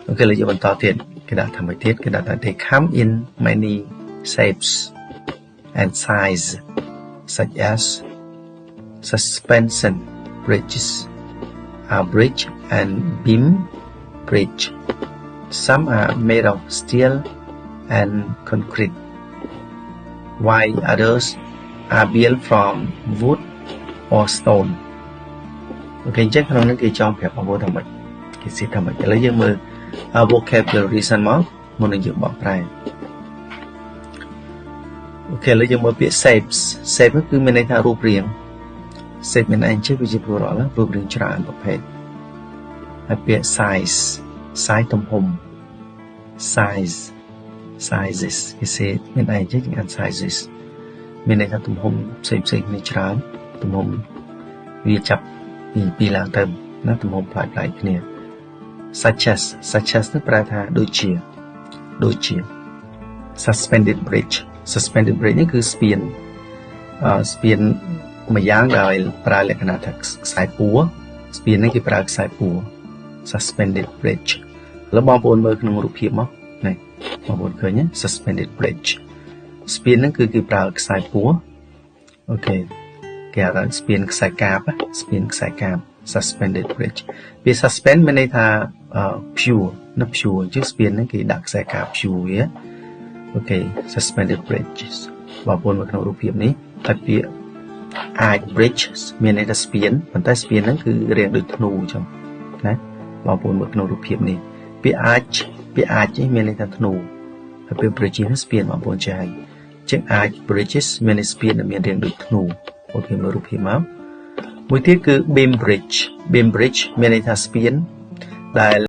ok เลยจะបន្តទៀតគេដាក់ថាមួយទៀតគេដាក់ថា they come in many shapes and size such as suspension bridges bridge and beam bridge some are made of steel and concrete while others are built from wood or stone អូខេអញ្ចឹងក្នុងនេះគេចង់ប្រាប់បងប្អូនថាម៉េចគេសិថាម៉េចឥឡូវយើងមើល vocabulary សិនមកមុននឹងយើងបកប្រែអូខេឥឡូវយើងមើលពាក្យ shapes shape គឺមានន័យថារូបរាង shape មានន័យជាវាជាpluralរូបរាងច្រើនប្រភេទហើយពាក្យ size size ទំហំ size sizes គេសេមានន័យជាអាន sizes មានន័យថាទំហំផ្សេងៗគ្នាច្រើនទំហំវាចាប់ពីឡើងទៅណាទំហំប្លែកៗគ្នា such as នេះប្រែថាដូចជា suspended bridge នេះគឺស្ពានមួយយ៉ាងដែលប្រើលក្ខណៈថាខ្សែពួរស្ពាននេះគេប្រើខ្សែពួរ suspended bridge ឥឡូវបងប្អូនមើលក្នុងរូបភាពមកនេះបងប្អូនឃើញទេ suspended bridge ស្ពានហ្នឹងគឺគេប្រើខ្សែពួរអូខេគេហៅថាស្ពានខ្សែកាប suspended bridge វា suspend មានន័យថា pure ណា pure ជាស្ពានហ្នឹងគេដាក់ខ្សែកាប pure វាអូខេ suspended bridges បងប្អូនមើលក្នុងរូបភាពនេះហើយពាក្យ arch bridge មានន័យថាស្ពានប៉ុន្តែស្ពានហ្នឹងគឺរាងដូចធ្នូអញ្ចឹងណាបងប្អូនមើលក្នុងរូបភាពនេះពាក្យ arch នេះមានន័យថាធ្នូហើយពាក្យ bridge នេះស្ពានបងប្អូនចេះហើយជាង arch bridges មានន័យស្ពានដែលមានរាងដូចធ្នូអូខេមើលរូបភាពមកមួយទៀតគឺ beam bridge មានន័យថាស្ពានដែល